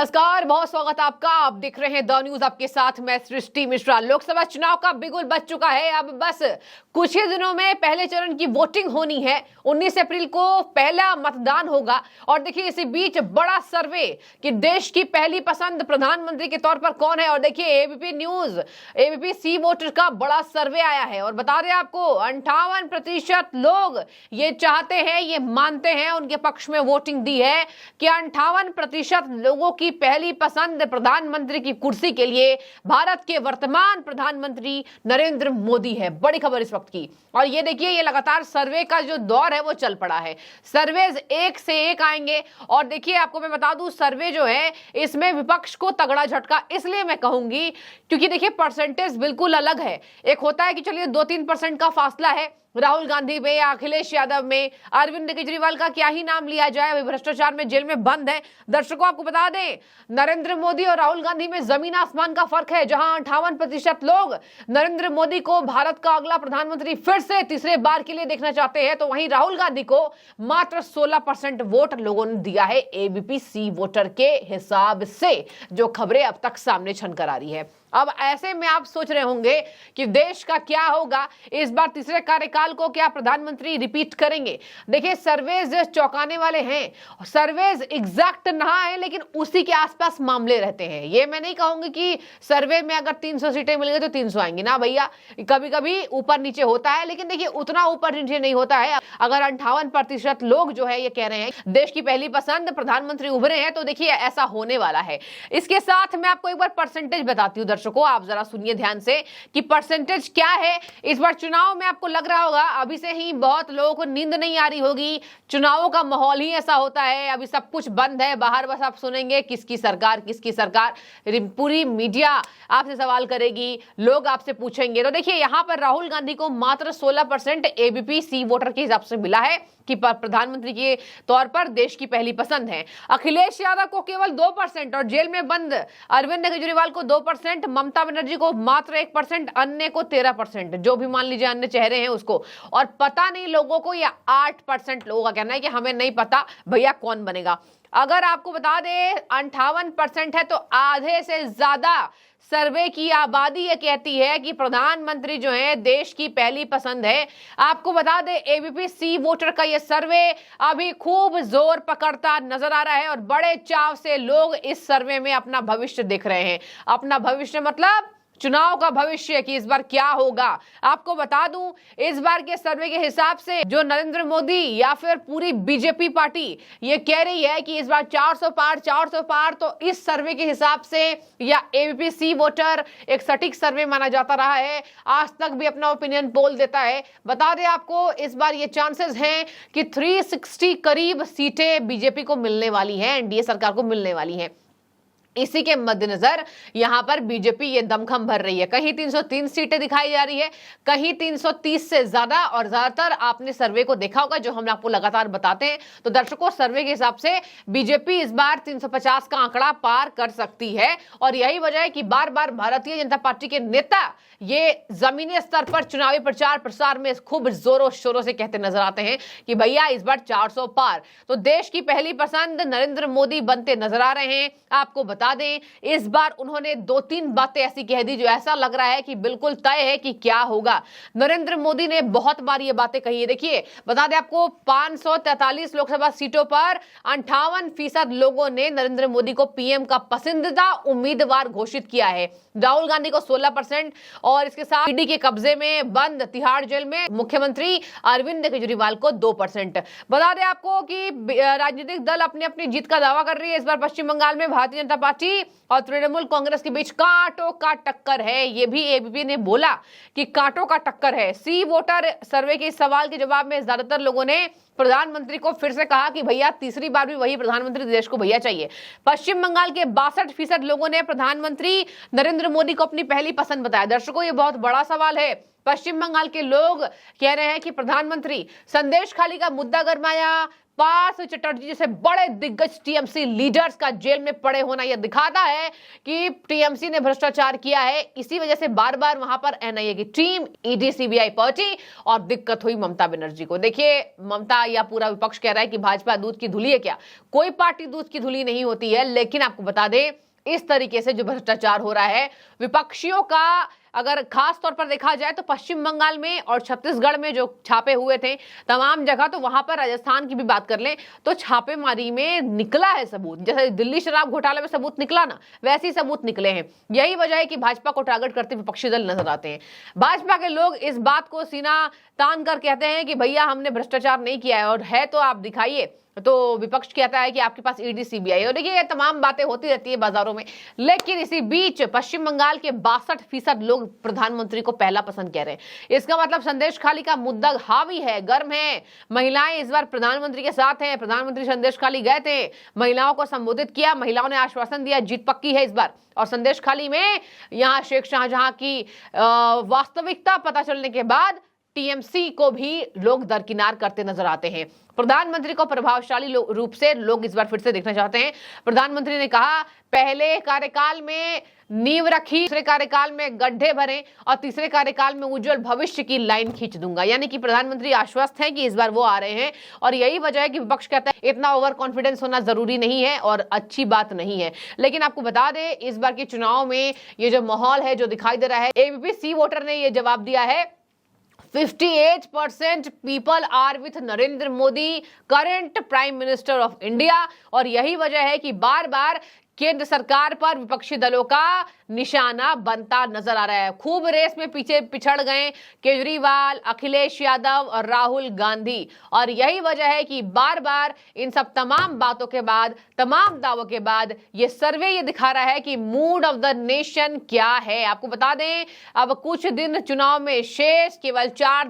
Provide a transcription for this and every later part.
नमस्कार, बहुत स्वागत आपका। आप देख रहे हैं द न्यूज, आपके साथ मैं सृष्टि मिश्रा। लोकसभा चुनाव का बिगुल बज चुका है। अब बस कुछ ही दिनों में पहले चरण की वोटिंग होनी है। 19 अप्रैल को पहला मतदान होगा। और देखिए, इसी बीच बड़ा सर्वे कि देश की पहली पसंद प्रधानमंत्री के तौर पर कौन है। और देखिए, एबीपी न्यूज, एबीपी सी वोटर का बड़ा सर्वे आया है और बता दें आपको 58% लोग ये चाहते हैं, ये मानते हैं, उनके पक्ष में वोटिंग दी है कि 58% लोगों की पहली पसंद प्रधानमंत्री की कुर्सी के लिए भारत के वर्तमान प्रधानमंत्री नरेंद्र मोदी है। बड़ी खबर इस वक्त की। और ये देखिए, ये लगातार सर्वे का जो दौर है वो चल पड़ा है। सर्वेज एक से एक आएंगे। और देखिए, आपको मैं बता दूं, सर्वे जो है इसमें विपक्ष को तगड़ा झटका इसलिए मैं कहूंगी क्योंकि देखिए, परसेंटेज बिल्कुल अलग है। एक होता है कि चलिए 2-3% का फासला है राहुल गांधी में या अखिलेश यादव में। अरविंद केजरीवाल का क्या ही नाम लिया जाए, अभी भ्रष्टाचार में जेल में बंद है। दर्शकों, आपको बता दें, नरेंद्र मोदी और राहुल गांधी में जमीन आसमान का फर्क है। जहां 58% लोग नरेंद्र मोदी को भारत का अगला प्रधानमंत्री फिर से तीसरे बार के लिए देखना चाहते हैं, तो वहीं राहुल गांधी को मात्र 16% वोट लोगों ने दिया है, एबीपी सी वोटर के हिसाब से, जो खबरें अब तक सामने छनकर आ रही है। अब ऐसे में आप सोच रहे होंगे कि देश का क्या होगा इस बार, तीसरे कार्यकाल को क्या प्रधानमंत्री रिपीट करेंगे। देखिए, सर्वेज चौंकाने वाले हैं। सर्वेज एग्जैक्ट ना है, लेकिन उसी के आसपास मामले रहते हैं। ये मैं नहीं कहूंगी कि सर्वे में अगर 300 सीटें मिल गई तो 300 आएंगी ना भैया, कभी कभी ऊपर नीचे होता है। लेकिन देखिए, उतना ऊपर नीचे नहीं होता है। अगर 58% लोग जो है ये कह रहे हैं देश की पहली पसंद प्रधानमंत्री उभरे हैं, तो देखिए ऐसा होने वाला है। इसके साथ मैं आपको एक बार परसेंटेज बताती हूँ। दर्शकों, आप जरा सुनिए ध्यान से कि परसेंटेज क्या है इस बार चुनाव में। आपको लग रहा होगा अभी से ही बहुत लोगों को नींद नहीं आ रही होगी, चुनावों का माहौल ही ऐसा होता है, अभी सब कुछ बंद है, बाहर बस आप सुनेंगे किसकी सरकार किसकी सरकार। पूरी मीडिया आपसे सवाल करेगी, लोग आपसे पूछेंगे। तो देखिए, यहां पर राहुल गांधी को मात्र 16% एबीपी सी वोटर के हिसाब से मिला है कि प्रधानमंत्री के तौर पर देश की पहली पसंद है। अखिलेश यादव को केवल 2% और जेल में बंद अरविंद केजरीवाल को 2%, ममता बनर्जी को मात्र 1%, अन्य को 13%, जो भी मान लीजिए अन्य चेहरे हैं उसको। और पता नहीं लोगों को, या 8% लोगों का कहना है कि हमें नहीं पता भैया कौन बनेगा। अगर आपको बता दें 58% है, तो आधे से ज्यादा सर्वे की आबादी ये कहती है कि प्रधानमंत्री जो है देश की पहली पसंद है। आपको बता दें, एबीपी सी वोटर का ये सर्वे अभी खूब जोर पकड़ता नजर आ रहा है और बड़े चाव से लोग इस सर्वे में अपना भविष्य देख रहे हैं। अपना भविष्य मतलब चुनाव का भविष्य कि इस बार क्या होगा। आपको बता दूं, इस बार के सर्वे के हिसाब से जो नरेंद्र मोदी या फिर पूरी बीजेपी पार्टी ये कह रही है कि इस बार 400 पार, तो इस सर्वे के हिसाब से या एबीपी सी वोटर एक सटीक सर्वे माना जाता रहा है। आज तक भी अपना ओपिनियन पोल देता है। बता दें आपको, इस बार ये चांसेस हैं कि 360 करीब सीटें बीजेपी को मिलने वाली हैं, एनडीए सरकार को मिलने वाली हैं। इसी के मद्देनजर यहां पर बीजेपी ये दमखम भर रही है। कहीं 303 सीटें दिखाई जा रही है, कहीं 330 से ज्यादा। और ज्यादातर आपने सर्वे को देखा होगा जो हम आपको लगातार बताते हैं। तो दर्शकों, सर्वे के हिसाब से बीजेपी इस बार 350 का आंकड़ा पार कर सकती है। और यही वजह है कि बार बार भारतीय जनता पार्टी के नेता ये जमीनी स्तर पर चुनावी प्रचार प्रसार में खूब जोरों शोरों से कहते नजर आते हैं कि भैया इस बार 400 पार। तो देश की पहली पसंद नरेंद्र मोदी बनते नजर आ रहे हैं। आपको बता दें, इस बार उन्होंने 2-3 बातें ऐसी कह दी जो ऐसा लग रहा है कि बिल्कुल तय है कि क्या होगा। नरेंद्र मोदी ने बहुत बार ये बातें कही है। देखिए, बता दें आपको, 543 लोकसभा सीटों पर 58% लोगों ने नरेंद्र मोदी को पीएम का पसंदीदा उम्मीदवार घोषित किया है। राहुल गांधी को 16% और इसके साथ ईडी के कब्जे में बंद तिहाड़ जेल में मुख्यमंत्री अरविंद केजरीवाल को 2%। बता दें आपको कि राजनीतिक दल अपनी अपनी जीत का दावा कर रही है। इस बार पश्चिम बंगाल में भारतीय जनता पार्टी और तृणमूल कांग्रेस के बीच कांटों का टक्कर है। ये भी एबीपी ने बोला कि कांटों का टक्कर है। सी वोटर सर्वे के सवाल के जवाब में ज्यादातर लोगों ने प्रधानमंत्री को फिर से कहा कि भैया तीसरी बार भी वही प्रधानमंत्री देश को भैया चाहिए। पश्चिम बंगाल के 62% लोगों ने प्रधानमंत्री नरेंद्र मोदी को अपनी पहली पसंद बताया। दर्शकों, ये बहुत बड़ा सवाल है। पश्चिम बंगाल के लोग कह रहे हैं कि प्रधानमंत्री संदेश खाली का मुद्दा गरमाया, पार्थ चटर्जी जैसे बड़े दिग्गज टीएमसी लीडर्स का जेल में पड़े होना यह दिखाता है कि टीएमसी ने भ्रष्टाचार किया है। इसी वजह से बार बार वहां पर एनआईए की टीम, ईडी, सीबीआई पहुंची और दिक्कत हुई ममता बनर्जी को। देखिए, ममता या पूरा विपक्ष कह रहा है कि भाजपा दूध की धुली है क्या? कोई पार्टी दूध की धुली नहीं होती है, लेकिन आपको बता दें इस तरीके से जो भ्रष्टाचार हो रहा है विपक्षियों का, अगर खास तौर पर देखा जाए तो पश्चिम बंगाल में और छत्तीसगढ़ में जो छापे हुए थे तमाम जगह, तो वहां पर राजस्थान की भी बात कर लें तो छापेमारी में निकला है सबूत। जैसे दिल्ली शराब घोटाले में सबूत निकला ना, वैसे ही सबूत निकले हैं। यही वजह है कि भाजपा को टारगेट करते विपक्षी दल नजर आते हैं। भाजपा के लोग इस बात को सीना तान कर कहते हैं कि भैया हमने भ्रष्टाचार नहीं किया है, और है तो आप दिखाइए। तो विपक्ष कहता है कि आपके पास ईडी, सीबीआई, और देखिए ये तमाम बातें होती रहती है बाजारों में। लेकिन इसी बीच पश्चिम बंगाल के 62% लोग प्रधानमंत्री को पहला पसंद कह रहे हैं। इसका मतलब संदेश खाली का मुद्दा हावी है, गर्म है। महिलाएं इस बार प्रधानमंत्री के साथ हैं। प्रधानमंत्री संदेश खाली गए थे, महिलाओं को संबोधित किया, महिलाओं ने आश्वासन दिया जीत पक्की है इस बार। और संदेश खाली में यहाँ शेख शाहजहां की वास्तविकता पता चलने के बाद टीएमसी को भी लोग दरकिनार करते नजर आते हैं। प्रधानमंत्री को प्रभावशाली रूप से लोग इस बार फिर से देखना चाहते हैं। प्रधानमंत्री ने कहा पहले कार्यकाल में नींव रखी, दूसरे कार्यकाल में गड्ढे भरे और तीसरे कार्यकाल में उज्जवल भविष्य की लाइन खींच दूंगा। यानी कि प्रधानमंत्री आश्वस्त हैं कि इस बार वो आ रहे हैं, और यही वजह है कि विपक्ष कहता है इतना ओवर कॉन्फिडेंस होना जरूरी नहीं है और अच्छी बात नहीं है। लेकिन आपको बता दें इस बार के चुनाव में ये जो माहौल है, जो दिखाई दे रहा है, एबीपी सी वोटर ने ये जवाब दिया है 58% people are with Narendra Modi, current prime minister of India. और यही वजह है कि बार बार केंद्र सरकार पर विपक्षी दलों का निशाना बनता नजर आ रहा है। खूब रेस में पीछे पिछड़ गए केजरीवाल, अखिलेश यादव और राहुल गांधी। और यही वजह है कि बार बार इन सब तमाम बातों के बाद, तमाम दावों के बाद ये सर्वे ये दिखा रहा है कि मूड ऑफ द नेशन क्या है। आपको बता दें अब कुछ दिन चुनाव में शेष, केवल 4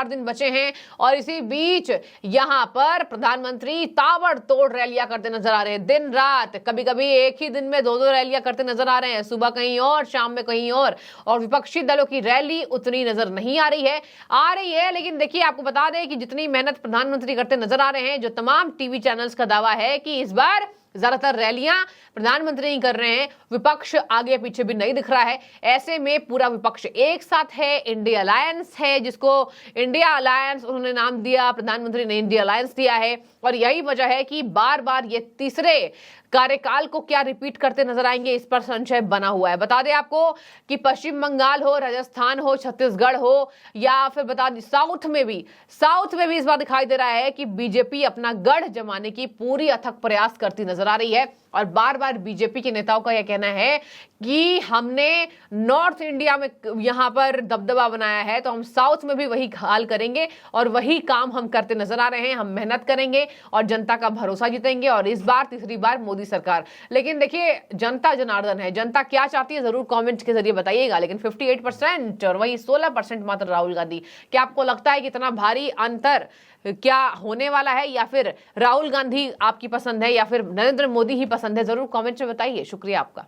दिन बचे हैं, और इसी बीच यहां पर प्रधानमंत्री ताबड़तोड़ रैलियां करते नजर आ रहे हैं दिन रात। कभी कभी एक ही दिन में 2-2 रैलियां करते नजर आ रहे हैं, सुबह कहीं और, शाम में कहीं और विपक्षी दलों की रैली उतनी नजर नहीं आ रही है। लेकिन देखिए आपको बता दें कि जितनी मेहनत प्रधानमंत्री करते नजर आ रहे हैं, जो तमाम टीवी चैनल्स का दावा है कि इस बार ज्यादातर रैलियां प्रधानमंत्री ही कर रहे हैं, विपक्ष आगे पीछे भी नहीं दिख रहा है। ऐसे में पूरा विपक्ष एक साथ है, इंडिया अलायंस है, जिसको इंडिया अलायंस उन्होंने नाम दिया, प्रधानमंत्री ने इंडिया अलायंस दिया है। और यही वजह है कि बार बार ये तीसरे कार्यकाल को क्या रिपीट करते नजर आएंगे, इस पर संशय बना हुआ है। बता दें आपको कि पश्चिम बंगाल हो, राजस्थान हो, छत्तीसगढ़ हो, या फिर बता दें साउथ में भी इस बार दिखाई दे रहा है कि बीजेपी अपना गढ़ जमाने की पूरी अथक प्रयास करती नजर आ रही है। और बार बार बीजेपी के नेताओं का यह कहना है कि हमने नॉर्थ इंडिया में यहां पर दबदबा बनाया है, तो हम साउथ में भी वही हाल करेंगे और वही काम हम करते नजर आ रहे हैं। हम मेहनत करेंगे और जनता का भरोसा जीतेंगे, और इस बार तीसरी बार मोदी सरकार। लेकिन देखिए जनता जनार्दन है, जनता क्या चाहती है जरूर कमेंट के जरिए बताइएगा। लेकिन 58% और वही 16% मात्र राहुल गांधी। क्या आपको लगता है कि इतना भारी अंतर क्या होने वाला है, या फिर राहुल गांधी आपकी पसंद है, या फिर नरेंद्र मोदी ही पसंद है? जरूर कमेंट में बताइए। शुक्रिया आपका।